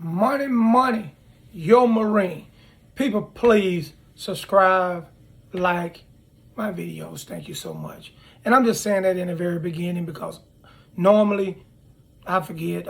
Money, money, your Marine. People, please subscribe, like my videos. Thank you so much. And I'm just saying that in the very beginning because normally I forget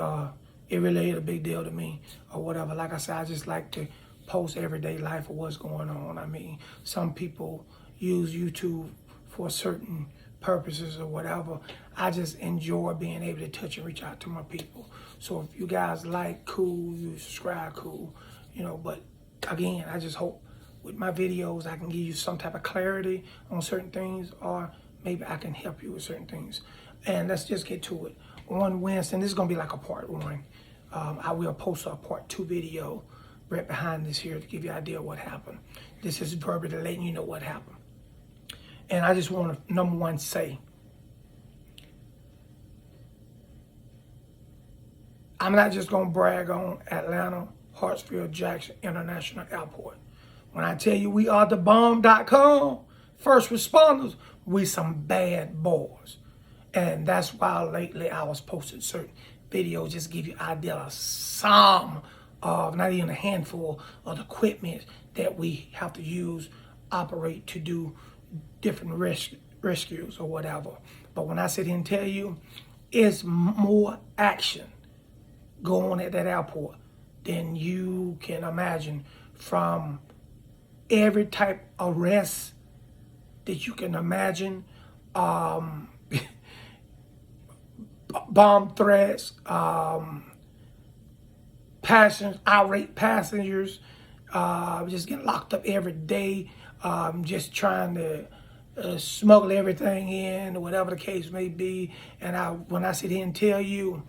it really is a big deal to me or whatever. Like I said, I just like to post everyday life of what's going on. I mean, some people use YouTube for certain purposes or whatever. I just enjoy being able to touch and reach out to my people. So if you guys like, cool, you subscribe, cool, but again, I just hope with my videos I can give you some type of clarity on certain things, or maybe I can help you with certain things. And let's just get to it. On Wednesday, and this is gonna be like a part one. I will post a part 2 video right behind this here to give you an idea of what happened. This is verbally letting you know what happened. And I just want to, number one, say, I'm not just going to brag on Atlanta, Hartsfield, Jackson International Airport. When I tell you we are the bomb.com, first responders, we some bad boys. And that's why lately I was posting certain videos just to give you an idea of some of, not even a handful of the equipment that we have to use, operate to do different rescues or whatever. But when I sit here and tell you, it's more action going on at that airport than you can imagine, from every type of arrest that you can imagine, bomb threats, irate passengers, just getting locked up every day, just trying to smuggle everything in, or whatever the case may be. And when I sit here and tell you,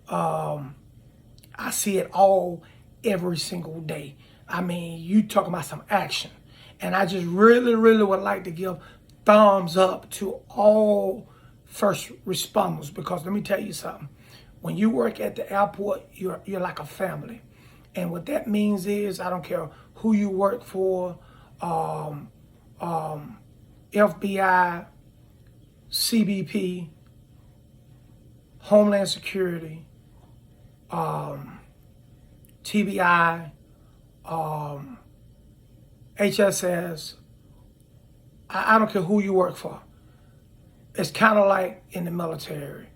I see it all every single day. I mean, you talking about some action. And I just really, really would like to give thumbs up to all first responders, because let me tell you something. When you work at the airport, you're like a family. And what that means is, I don't care who you work for, FBI, CBP, Homeland Security, TBI, HSS, I don't care who you work for. It's kind of like in the military,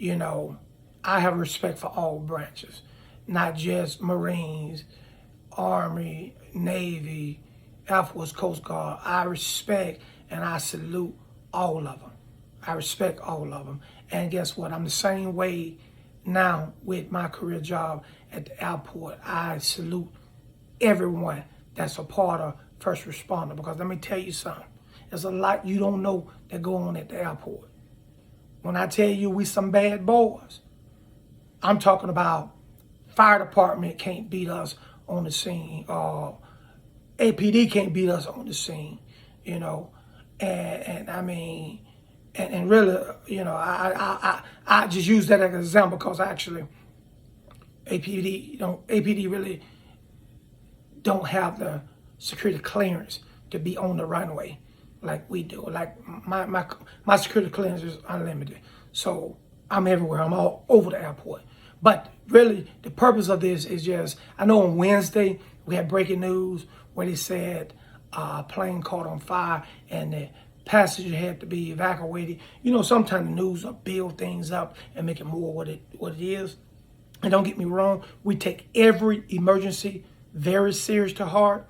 I have respect for all branches, not just Marines, Army, Navy, Air Force, Coast Guard. I respect and I salute all of them. I respect all of them. And guess what? I'm the same way now with my career job at the airport. I salute everyone that's a part of first responder, because let me tell you something. There's a lot you don't know that go on at the airport. When I tell you we some bad boys, I'm talking about fire department can't beat us on the scene. APD can't beat us on the scene, and I mean, and really, I just use that as an example because actually APD really don't have the security clearance to be on the runway like we do. Like my security clearance is unlimited, so I'm everywhere. I'm all over the airport. But really, the purpose of this is just, I know on Wednesday we had breaking news where they said a plane caught on fire and the passenger had to be evacuated. Sometimes the news will build things up and make it more what it is. And don't get me wrong, we take every emergency very serious to heart,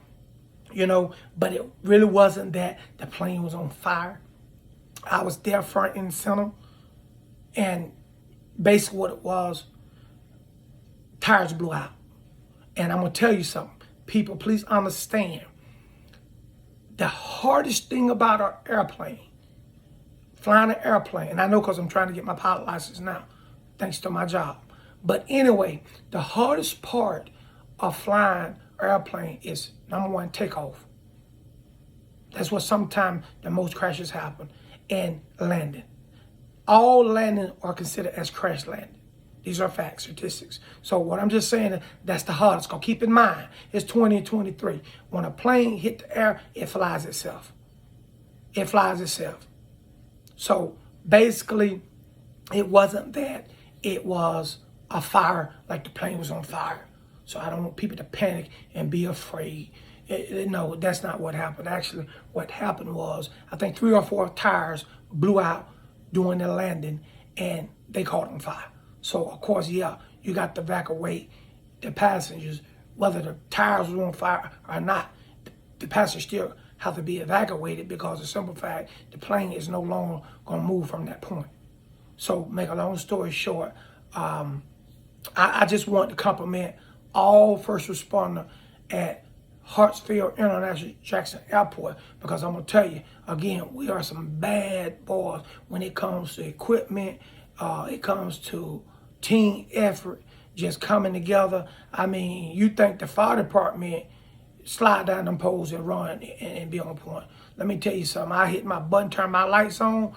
but it really wasn't that the plane was on fire. I was there front and center, and basically what it was, tires blew out. And I'm gonna tell you something. People, please understand, the hardest thing about our airplane, flying an airplane, and I know because I'm trying to get my pilot license now, thanks to my job. But anyway, the hardest part of flying an airplane is, number one, takeoff. That's what sometimes the most crashes happen, and landing. All landing are considered as crash landing. These are facts, statistics. So what I'm just saying, that's the hardest. Because keep in mind, it's 2023. When a plane hit the air, it flies itself. It flies itself. So basically, it wasn't that. It was a fire like the plane was on fire. So I don't want people to panic and be afraid. No, that's not what happened. Actually, what happened was, I think 3 or 4 tires blew out during the landing, and they caught on fire. So, of course, yeah, you got to evacuate the passengers, whether the tires were on fire or not. The passengers still have to be evacuated because the simple fact, the plane is no longer going to move from that point. So, make a long story short, I just want to compliment all first responders at Hartsfield International Jackson Airport, because I'm going to tell you, again, we are some bad boys when it comes to equipment, it comes to team effort, just coming together. I mean, you think the fire department slide down them poles and run and be on point. Let me tell you something. I hit my button, turn my lights on,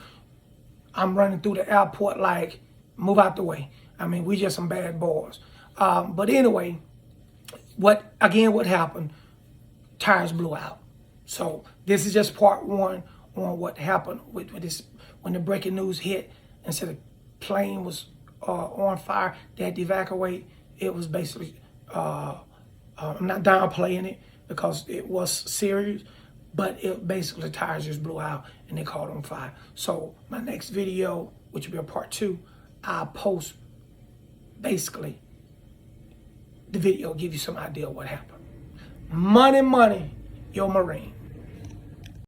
I'm running through the airport like, move out the way. I mean, we just some bad boys. But anyway, what happened? Tires blew out. So this is just part 1 on what happened with this. When the breaking news hit and said the plane was on fire, they had to evacuate. It was basically, I'm not downplaying it because it was serious, but it basically the tires just blew out and they caught on fire. So my next video, which will be a part 2, I'll post basically the video, give you some idea of what happened. Money, money, your Marine.